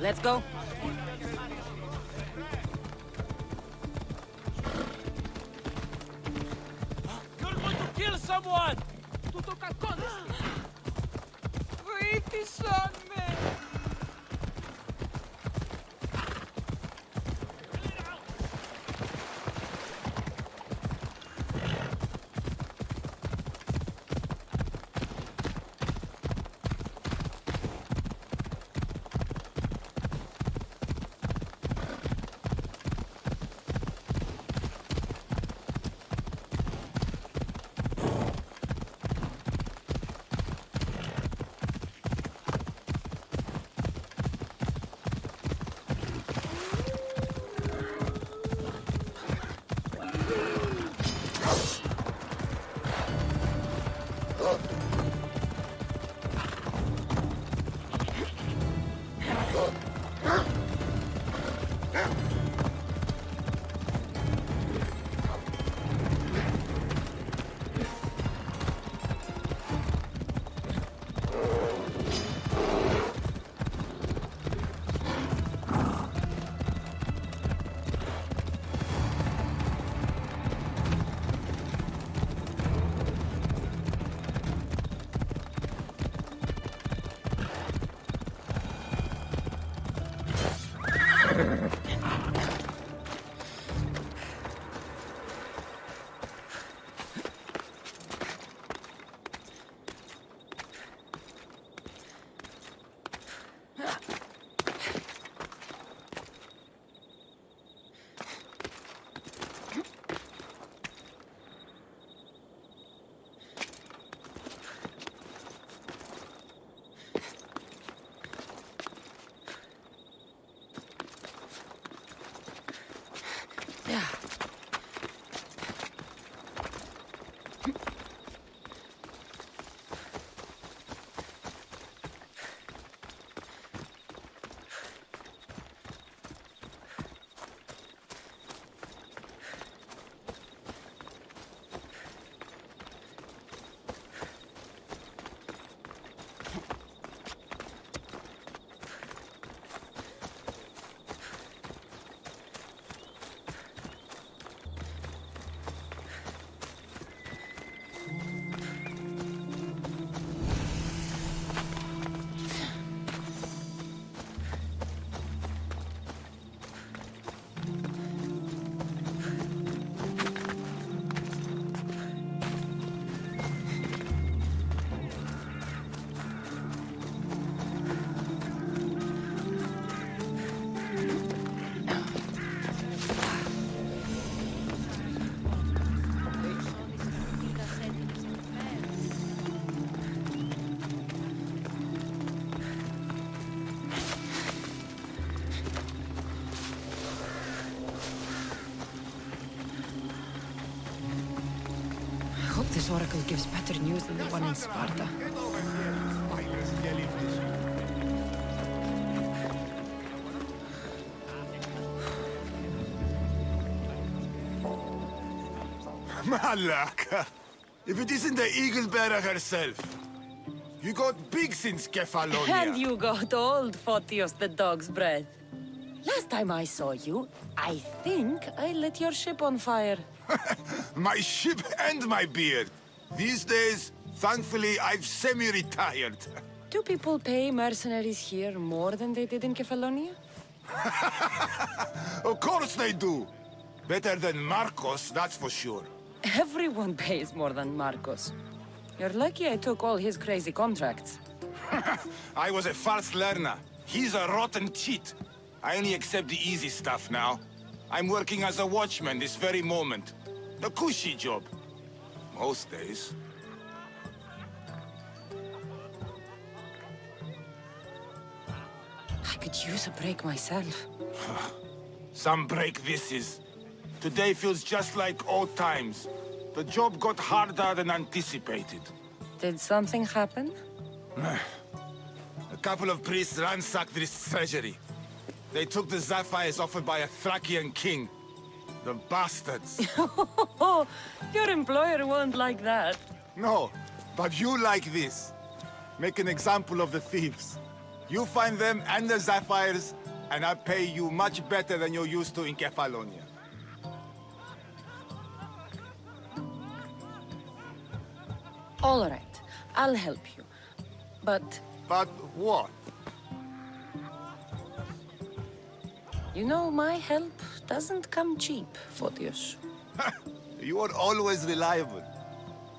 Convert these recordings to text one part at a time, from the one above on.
Let's go. You're going to kill someone! Tutto caccone! Pretty son, man! This oracle gives better news than the one in Sparta. Malaka! If it isn't the Eagle Bearer herself. You got big since Kefalonia. And you got old, Photios the dog's breath. Last time I saw you, I think I lit your ship on fire. My ship and my beard. These days, thankfully, I've semi-retired. Do people pay mercenaries here more than they did in Kefalonia? Of course they do. Better than Marcos, that's for sure. Everyone pays more than Marcos. You're lucky I took all his crazy contracts. I was a fast learner. He's a rotten cheat. I only accept the easy stuff now. I'm working as a watchman this very moment. The cushy job. Most days. I could use a break myself. Some break this is. Today feels just like old times. The job got harder than anticipated. Did something happen? A couple of priests ransacked this treasury. They took the sapphires offered by a Thracian king. The bastards. Your employer won't like that. No, but you like this. Make an example of the thieves. You find them and the sapphires, and I pay you much better than you're used to in Kefalonia. All right, I'll help you. But But what? you know, my help doesn't come cheap, Photios. You are always reliable.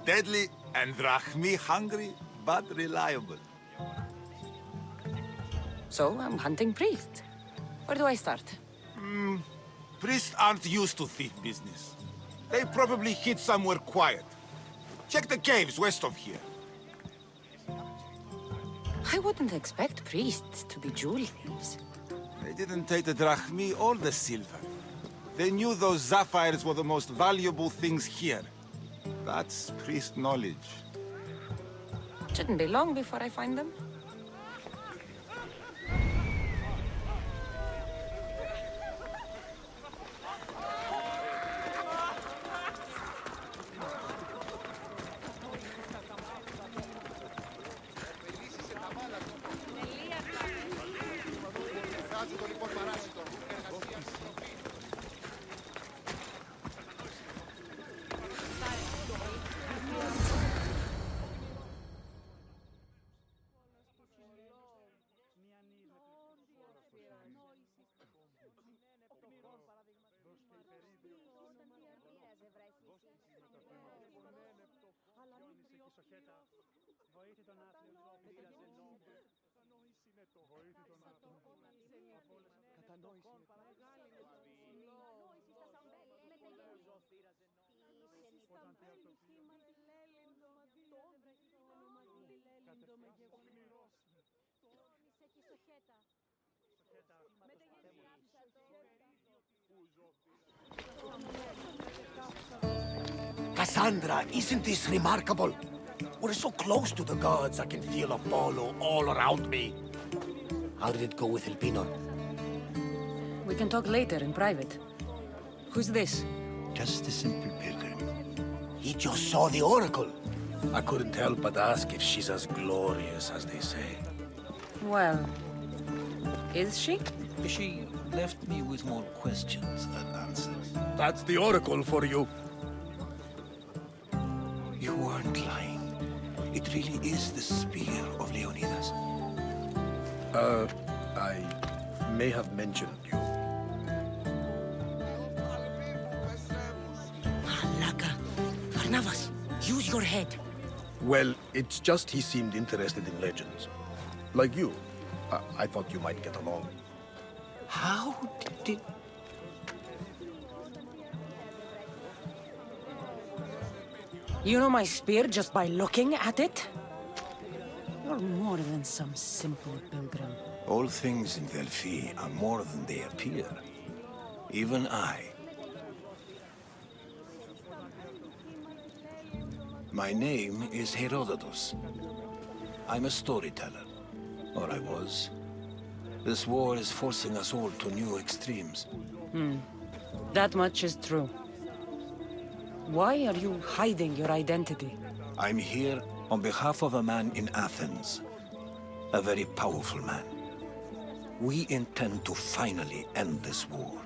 Deadly and drachmi hungry, but reliable. So I'm hunting priests. Where do I start? Priests aren't used to thief business. They probably hid somewhere quiet. Check the caves west of here. I wouldn't expect priests to be jewel thieves. They didn't take the drachmi or the silver. They knew those sapphires were the most valuable things here. That's priest knowledge. Shouldn't be long before I find them. Kassandra, isn't this remarkable? We're so close to the gods, I can feel Apollo all around me. How did it go with Elpinor? We can talk later in private. Who's this? Just a simple pilgrim. He just saw the oracle. I couldn't help but ask if she's as glorious as they say. Well, is she? She left me with more questions than answers. That's the oracle for you. You weren't lying. It really is the spear of Leonidas. I may have mentioned you. Malaka. Varnavas, use your head. Well, it's just he seemed interested in legends. Like you. I thought you might get along. How did... You know my spear just by looking at it? You're more than some simple pilgrim. All things in 𝐵𝐿phi are more than they appear. Even I. My name is Herodotus. I'm a storyteller. Or I was. This war is forcing us all to new extremes. That much is true. Why are you hiding your identity? I'm here on behalf of a man in Athens. A very powerful man. We intend to finally end this war.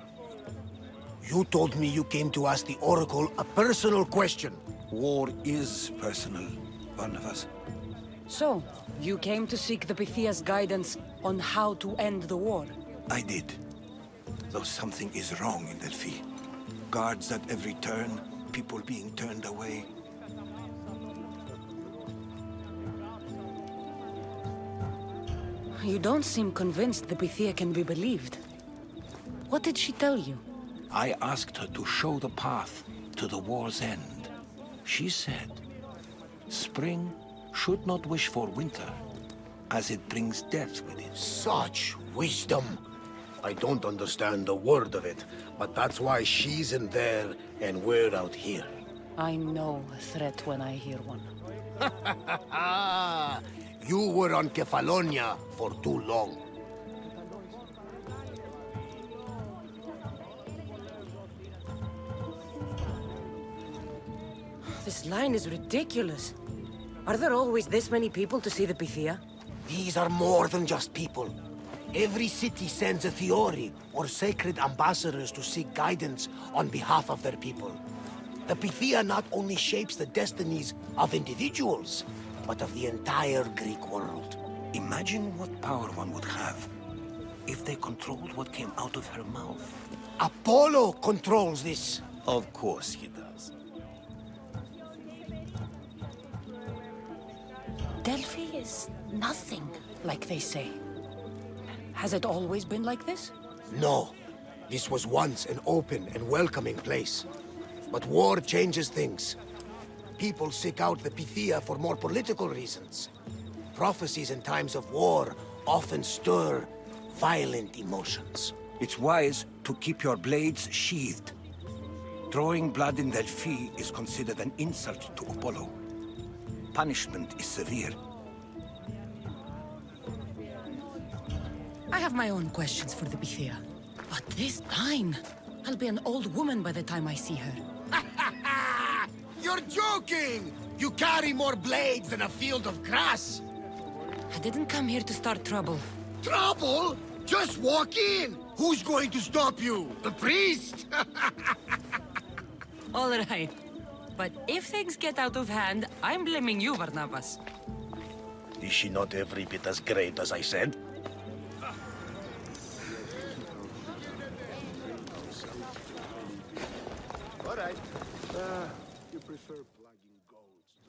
You told me you came to ask the oracle a personal question. War is personal, Barnabas. So, you came to seek the Pythia's guidance on how to end the war? I did. Though something is wrong in 𝐵𝐿phi. Guards at every turn, people being turned away. You don't seem convinced the Pythia can be believed. What did she tell you? I asked her to show the path to the war's end. She said, spring should not wish for winter, as it brings death with it. Such wisdom. I don't understand a word of it, but that's why she's in there and we're out here. I know a threat when I hear one. You were on Kefalonia for too long. This line is ridiculous. Are there always this many people to see the Pythia? These are more than just people. Every city sends a Fiori or sacred ambassadors to seek guidance on behalf of their people. The Pythia not only shapes the destinies of individuals, but of the entire Greek world. Imagine what power one would have if they controlled what came out of her mouth. Apollo controls this. Of course he does. Delphi is nothing, like they say. Has it always been like this? No. This was once an open and welcoming place. But war changes things. People seek out the Pythia for more political reasons. Prophecies in times of war often stir violent emotions. It's wise to keep your blades sheathed. Drawing blood in Delphi is considered an insult to Apollo. Punishment is severe. I have my own questions for the Pythia. But this line, I'll be an old woman by the time I see her. You're joking! You carry more blades than a field of grass! I didn't come here to start trouble. Trouble? Just walk in! Who's going to stop you? The priest? All right. But if things get out of hand, I'm blaming you, Barnabas. Is she not every bit as great as I said?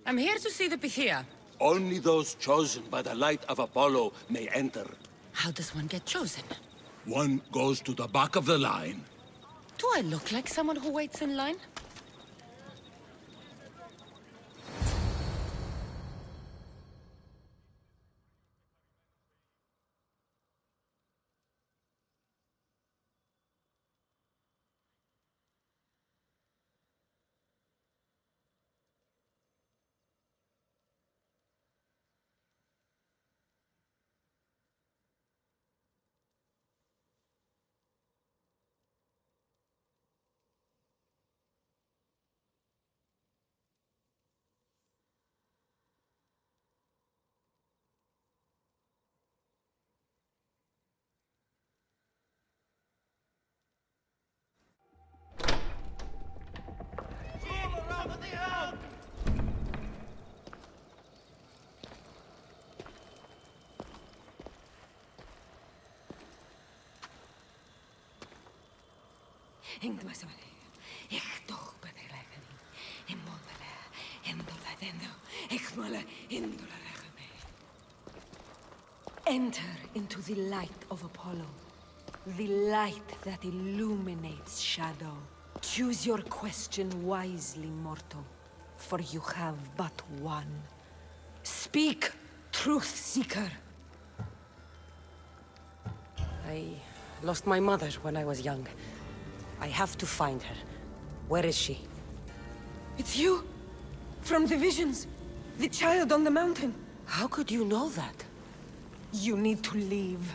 I'm here to see the Pythia. Only those chosen by the light of Apollo may enter. How does one get chosen? One goes to the back of the line. Do I look like someone who waits in line? Enter into the light of Apollo, the light that illuminates shadow. Choose your question wisely, mortal, for you have but one. Speak, truth seeker. I lost my mother when I was young. I have to find her. Where is she? It's you! From the visions! The child on the mountain! How could you know that? You need to leave.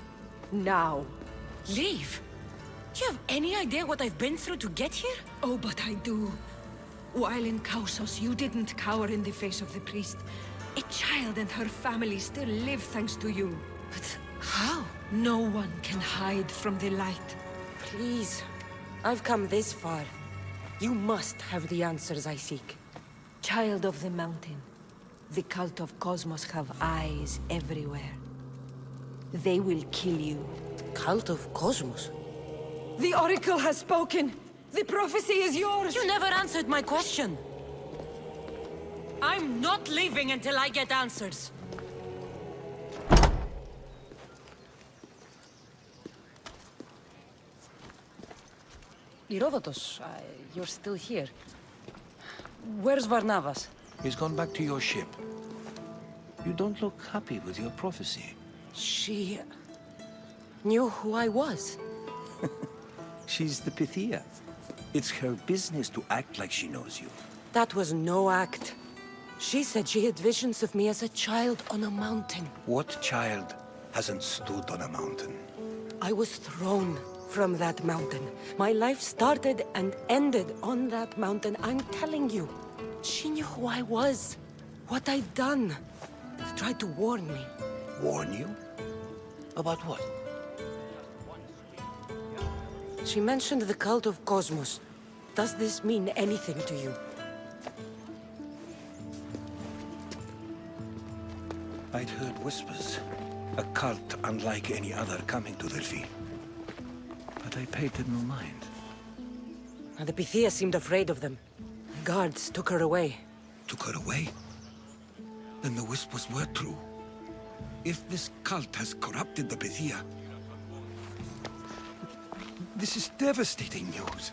Now. Leave? Do you have any idea what I've been through to get here? Oh, but I do. While in Kausos, you didn't cower in the face of the priest. A child and her family still live thanks to you. But how? No one can hide from the light. Please. I've come this far. You must have the answers I seek. Child of the mountain, the cult of Cosmos have eyes everywhere. They will kill you. Cult of Cosmos? The Oracle has spoken! The prophecy is yours! You never answered my question! I'm not leaving until I get answers! Herodotus, you're still here. Where's Varnavas? He's gone back to your ship. You don't look happy with your prophecy. She knew who I was. She's the Pythia. It's her business to act like she knows you. That was no act. She said she had visions of me as a child on a mountain. What child hasn't stood on a mountain? I was thrown from that mountain. My life started and ended on that mountain, I'm telling you. She knew who I was, what I'd done. She tried to warn me. warn you? About what? She mentioned the cult of Cosmos. Does this mean anything to you? I'd heard whispers. A cult unlike any other coming to Delphi. But I paid it no mind. And the Pythia seemed afraid of them. Guards took her away. Took her away? Then the whispers were true. If this cult has corrupted the Pythia... This is devastating news.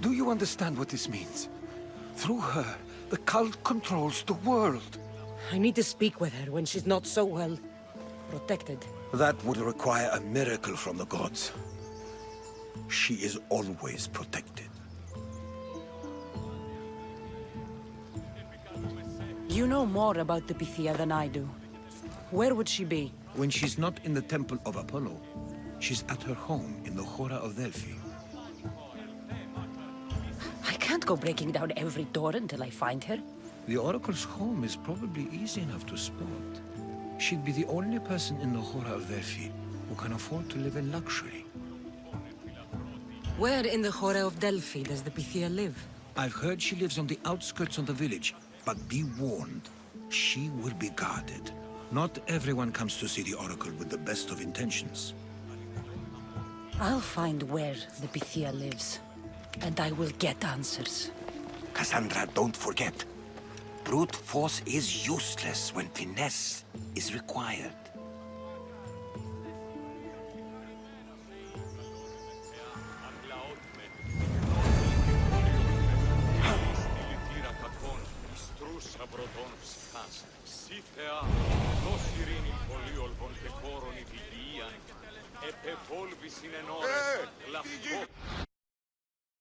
Do you understand what this means? Through her, the cult controls the world. I need to speak with her when she's not so well protected. That would require a miracle from the gods. She is always protected. You know more about the Pythia than I do. Where would she be? When she's not in the Temple of Apollo, she's at her home in the Hora of Delphi. I can't go breaking down every door until I find her. The Oracle's home is probably easy enough to spot. She'd be the only person in the Hora of Delphi who can afford to live in luxury. Where in the Hora of Delphi does the Pythia live? I've heard she lives on the outskirts of the village, but be warned, she will be guarded. Not everyone comes to see the Oracle with the best of intentions. I'll find where the Pythia lives, and I will get answers. Kassandra, don't forget. Brute force is useless when finesse is required.